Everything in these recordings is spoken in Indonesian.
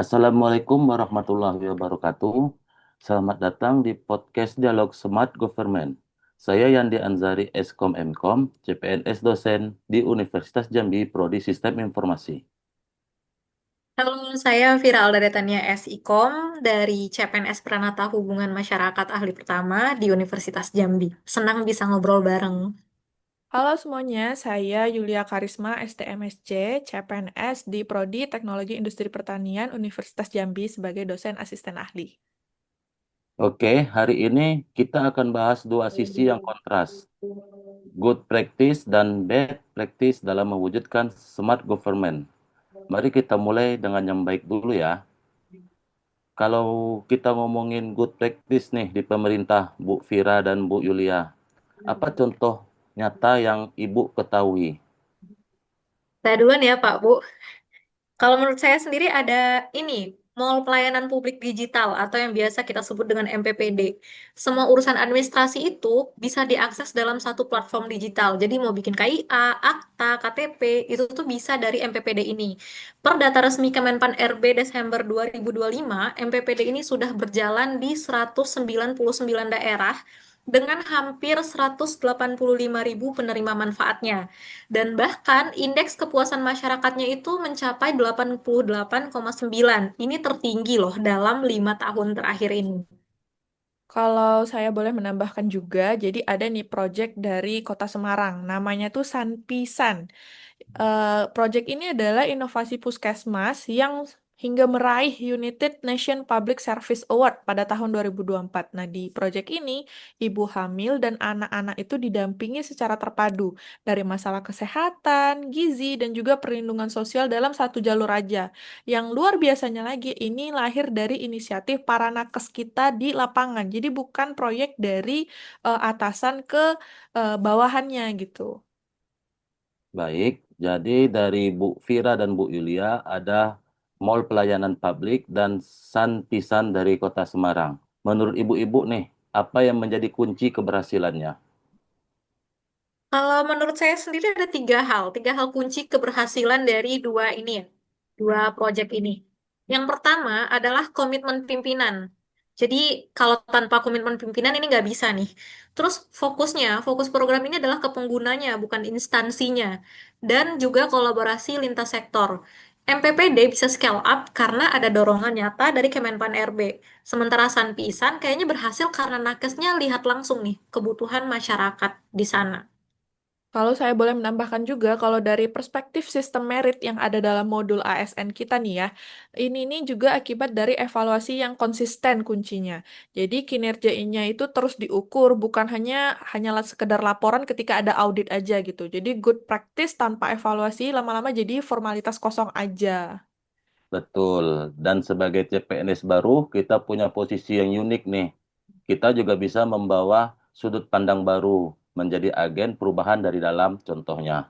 Assalamualaikum warahmatullahi wabarakatuh. Selamat datang di podcast Dialog Smart Government. Saya Yandi Anzari, Eskom Mkom, CPNS dosen di Universitas Jambi, Prodi Sistem Informasi. Halo, saya Vira Aldaretania SIKOM dari CPNS Pranata Hubungan Masyarakat Ahli Pertama di Universitas Jambi. Senang bisa ngobrol bareng. Halo semuanya, saya Yulia Karisma, STMSC, CPNS di Prodi Teknologi Industri Pertanian Universitas Jambi sebagai dosen asisten ahli. Oke, hari ini kita akan bahas dua sisi yang kontras, good practice dan bad practice dalam mewujudkan smart government. Mari kita mulai dengan yang baik dulu ya. Kalau kita ngomongin good practice nih di pemerintah, Bu Vira dan Bu Yulia, apa contoh nyata yang Ibu ketahui? Saya duluan ya, Pak Bu. Kalau menurut saya sendiri ada ini, Mall Pelayanan Publik Digital atau yang biasa kita sebut dengan MPPD. Semua urusan administrasi itu bisa diakses dalam satu platform digital. Jadi mau bikin KIA, akta, KTP, itu tuh bisa dari MPPD ini. Per data resmi Kemenpan RB Desember 2025, MPPD ini sudah berjalan di 199 daerah dengan hampir 185.000 penerima manfaatnya. Dan bahkan indeks kepuasan masyarakatnya itu mencapai 88,9. Ini tertinggi loh dalam 5 tahun terakhir ini. Kalau saya boleh menambahkan juga, jadi ada nih project dari Kota Semarang, namanya tuh Sanpisan. Project ini adalah inovasi puskesmas yang hingga meraih United Nation Public Service Award pada tahun 2024. Nah, di project ini, ibu hamil dan anak-anak itu didampingi secara terpadu dari masalah kesehatan, gizi, dan juga perlindungan sosial dalam satu jalur aja. Yang luar biasanya lagi, ini lahir dari inisiatif para nakes kita di lapangan. Jadi bukan proyek dari atasan ke bawahannya gitu. Baik, jadi dari Bu Vira dan Bu Yulia ada Mall Pelayanan Publik dan Sanpisan dari Kota Semarang. Menurut Ibu-Ibu nih, apa yang menjadi kunci keberhasilannya? Kalau menurut saya sendiri ada tiga hal kunci keberhasilan dari dua ini ya, dua proyek ini. Yang pertama adalah komitmen pimpinan. Jadi kalau tanpa komitmen pimpinan ini nggak bisa nih. Terus fokus program ini adalah ke penggunanya, bukan instansinya. Dan juga kolaborasi lintas sektor. MPPD bisa scale up karena ada dorongan nyata dari Kemenpan RB. Sementara Sanpisan kayaknya berhasil karena nakesnya lihat langsung nih kebutuhan masyarakat di sana. Kalau saya boleh menambahkan juga, kalau dari perspektif sistem merit yang ada dalam modul ASN kita nih ya, ini nih juga akibat dari evaluasi yang konsisten kuncinya. Jadi kinerjanya itu terus diukur, bukan hanyalah sekedar laporan ketika ada audit aja gitu. Jadi good practice tanpa evaluasi lama-lama jadi formalitas kosong aja. Betul, dan sebagai CPNS baru, kita punya posisi yang unik nih. Kita juga bisa membawa sudut pandang baru menjadi agen perubahan dari dalam contohnya.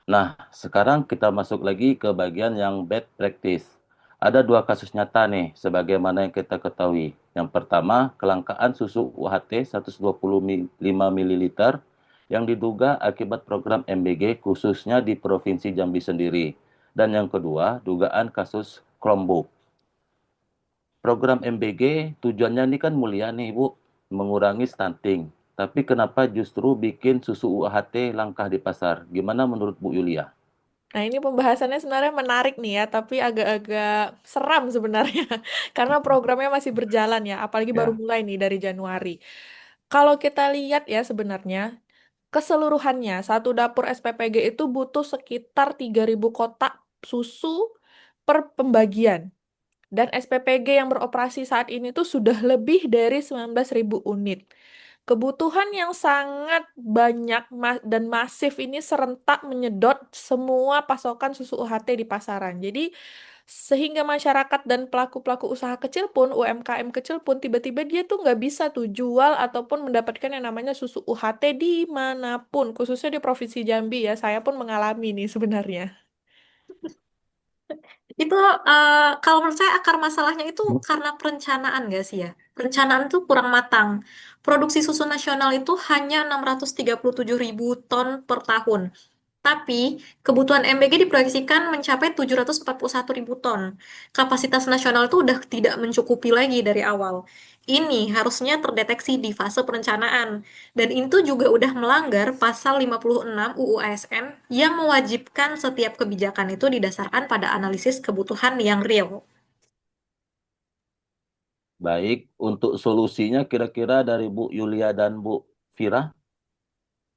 Nah, sekarang kita masuk lagi ke bagian yang bad practice. Ada dua kasus nyata nih, sebagaimana yang kita ketahui. Yang pertama, kelangkaan susu UHT 125 ml yang diduga akibat program MBG khususnya di Provinsi Jambi sendiri. Dan yang kedua, dugaan kasus Chromebook. Program MBG tujuannya ini kan mulia nih, Bu, mengurangi stunting. Tapi kenapa justru bikin susu UHT langka di pasar? Gimana menurut Bu Yulia? Nah, ini pembahasannya sebenarnya menarik nih ya, tapi agak-agak seram sebenarnya. Karena programnya masih berjalan ya, apalagi baru Ya. mulai nih dari Januari. Kalau kita lihat ya sebenarnya, keseluruhannya, satu dapur SPPG itu butuh sekitar 3.000 kotak susu per pembagian. Dan SPPG yang beroperasi saat ini tuh sudah lebih dari 19.000 unit. Kebutuhan yang sangat banyak dan masif ini serentak menyedot semua pasokan susu UHT di pasaran. Jadi sehingga masyarakat dan pelaku-pelaku usaha kecil pun, UMKM kecil pun tiba-tiba dia tuh nggak bisa tuh jual ataupun mendapatkan yang namanya susu UHT dimanapun, khususnya di Provinsi Jambi ya. Saya pun mengalami nih sebenarnya. Itu kalau menurut saya akar masalahnya itu karena perencanaan nggak sih ya? Perencanaan itu kurang matang. Produksi susu nasional itu hanya 637.000 ton per tahun. Tapi kebutuhan MBG diproyeksikan mencapai 741.000 ton. Kapasitas nasional itu udah tidak mencukupi lagi dari awal. Ini harusnya terdeteksi di fase perencanaan. Dan itu juga udah melanggar pasal 56 UU ASN yang mewajibkan setiap kebijakan itu didasarkan pada analisis kebutuhan yang real. Baik, untuk solusinya kira-kira dari Bu Yulia dan Bu Fira.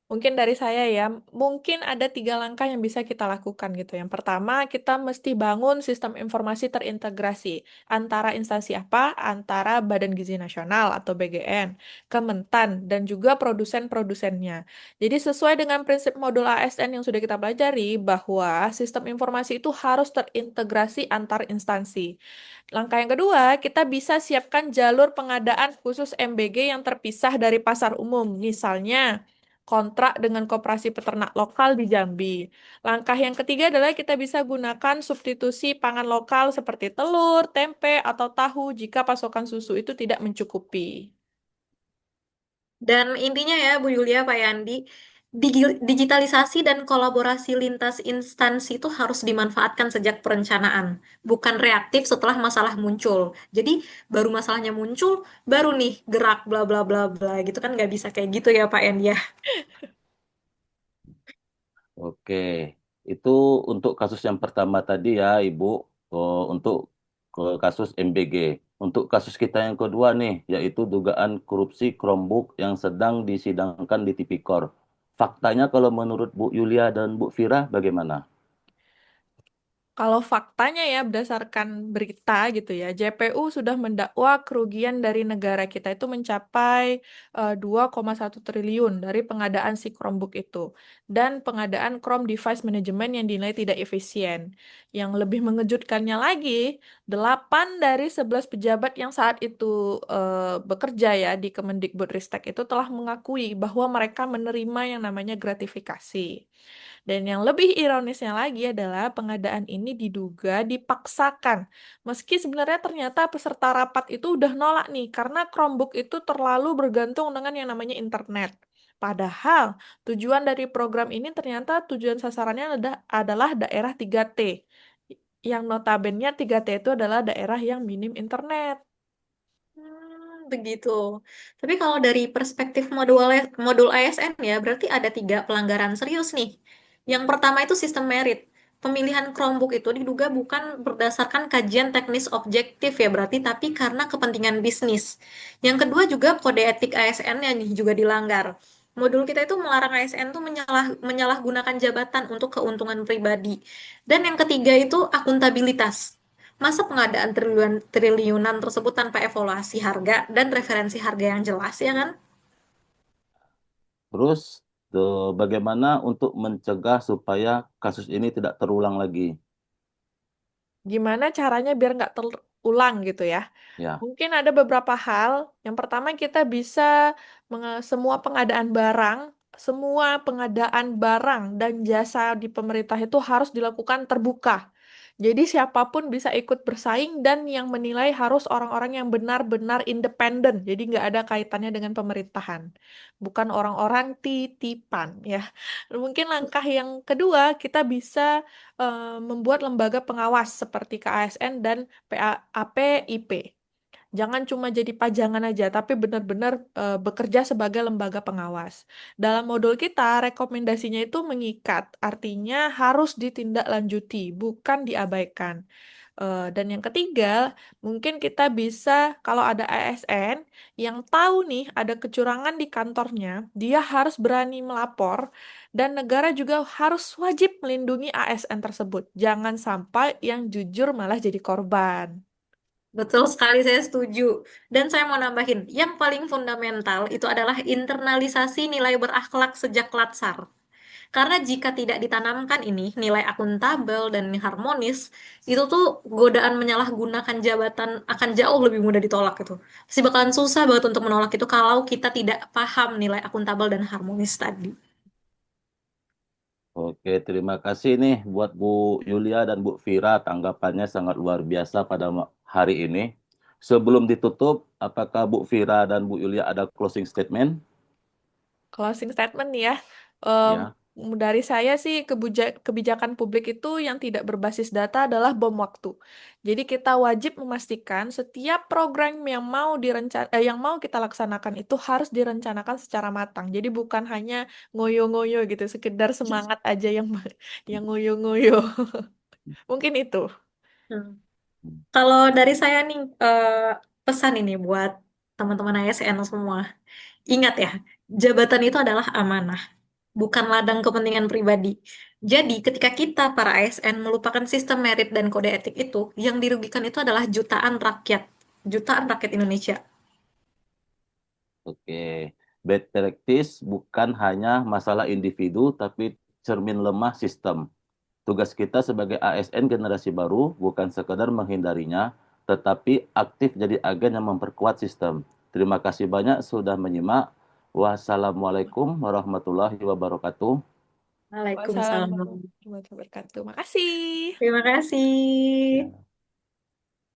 Mungkin dari saya ya, mungkin ada 3 langkah yang bisa kita lakukan gitu. Yang pertama, kita mesti bangun sistem informasi terintegrasi antara instansi apa? Antara Badan Gizi Nasional atau BGN, Kementan, dan juga produsen-produsennya. Jadi sesuai dengan prinsip modul ASN yang sudah kita pelajari, bahwa sistem informasi itu harus terintegrasi antar instansi. Langkah yang kedua, kita bisa siapkan jalur pengadaan khusus MBG yang terpisah dari pasar umum. Misalnya, kontrak dengan koperasi peternak lokal di Jambi. Langkah yang ketiga adalah kita bisa gunakan substitusi pangan lokal seperti telur, tempe, atau tahu jika pasokan susu itu tidak mencukupi. Dan intinya ya, Bu Yulia, Pak Yandi, digitalisasi dan kolaborasi lintas instansi itu harus dimanfaatkan sejak perencanaan, bukan reaktif setelah masalah muncul. Jadi baru masalahnya muncul, baru nih gerak bla bla bla bla gitu kan nggak bisa kayak gitu ya Pak Yandi ya. Oke, itu untuk kasus yang pertama tadi ya, Ibu, untuk kasus MBG. Untuk kasus kita yang kedua nih, yaitu dugaan korupsi Chromebook yang sedang disidangkan di Tipikor. Faktanya kalau menurut Bu Yulia dan Bu Fira bagaimana? Kalau faktanya ya berdasarkan berita gitu ya, JPU sudah mendakwa kerugian dari negara kita itu mencapai 2,1 triliun dari pengadaan si Chromebook itu dan pengadaan Chrome Device Management yang dinilai tidak efisien. Yang lebih mengejutkannya lagi, 8 dari 11 pejabat yang saat itu bekerja ya di Kemendikbudristek itu telah mengakui bahwa mereka menerima yang namanya gratifikasi. Dan yang lebih ironisnya lagi adalah pengadaan ini diduga dipaksakan. Meski sebenarnya ternyata peserta rapat itu udah nolak nih, karena Chromebook itu terlalu bergantung dengan yang namanya internet. Padahal tujuan dari program ini ternyata tujuan sasarannya adalah daerah 3T. Yang notabene 3T itu adalah daerah yang minim internet. Begitu. Tapi kalau dari perspektif modul ASN ya, berarti ada 3 pelanggaran serius nih. Yang pertama itu sistem merit. Pemilihan Chromebook itu diduga bukan berdasarkan kajian teknis objektif ya berarti, tapi karena kepentingan bisnis. Yang kedua juga kode etik ASN yang juga dilanggar. Modul kita itu melarang ASN tuh menyalahgunakan jabatan untuk keuntungan pribadi. Dan yang ketiga itu akuntabilitas. Masa pengadaan triliunan tersebut tanpa evaluasi harga dan referensi harga yang jelas, ya kan? Terus, bagaimana untuk mencegah supaya kasus ini tidak terulang lagi? Gimana caranya biar nggak terulang gitu ya? Ya. Mungkin ada beberapa hal. Yang pertama kita bisa semua pengadaan barang dan jasa di pemerintah itu harus dilakukan terbuka. Jadi siapapun bisa ikut bersaing dan yang menilai harus orang-orang yang benar-benar independen. Jadi nggak ada kaitannya dengan pemerintahan. Bukan orang-orang titipan ya. Mungkin langkah yang kedua kita bisa membuat lembaga pengawas seperti KASN dan PAPIP. Jangan cuma jadi pajangan aja, tapi benar-benar bekerja sebagai lembaga pengawas. Dalam modul kita, rekomendasinya itu mengikat, artinya harus ditindaklanjuti, bukan diabaikan. Dan yang ketiga, mungkin kita bisa, kalau ada ASN yang tahu nih ada kecurangan di kantornya, dia harus berani melapor, dan negara juga harus wajib melindungi ASN tersebut. Jangan sampai yang jujur malah jadi korban. Betul sekali, saya setuju. Dan saya mau nambahin, yang paling fundamental itu adalah internalisasi nilai berakhlak sejak Latsar. Karena jika tidak ditanamkan ini, nilai akuntabel dan harmonis, itu tuh godaan menyalahgunakan jabatan akan jauh lebih mudah ditolak itu. Pasti bakalan susah banget untuk menolak itu kalau kita tidak paham nilai akuntabel dan harmonis tadi. Oke, terima kasih nih buat Bu Yulia dan Bu Fira. Tanggapannya sangat luar biasa pada hari ini. Sebelum ditutup, apakah Bu Fira dan Bu Yulia ada closing statement? Closing statement nih ya. Em, Ya. dari saya sih kebijakan publik itu yang tidak berbasis data adalah bom waktu. Jadi kita wajib memastikan setiap program yang mau kita laksanakan itu harus direncanakan secara matang. Jadi bukan hanya ngoyo-ngoyo gitu, sekedar semangat aja yang ngoyo-ngoyo. Mungkin itu. Hmm. Kalau dari saya nih, pesan ini buat teman-teman ASN semua. Ingat ya, jabatan itu adalah amanah, bukan ladang kepentingan pribadi. Jadi, ketika kita para ASN melupakan sistem merit dan kode etik itu, yang dirugikan itu adalah jutaan rakyat Indonesia. Oke, bad practice bukan hanya masalah individu, tapi cermin lemah sistem. Tugas kita sebagai ASN generasi baru bukan sekedar menghindarinya, tetapi aktif jadi agen yang memperkuat sistem. Terima kasih banyak sudah menyimak. Wassalamualaikum warahmatullahi wabarakatuh. Waalaikumsalam. Wassalamualaikum warahmatullahi wabarakatuh. Makasih. Terima kasih. Ya.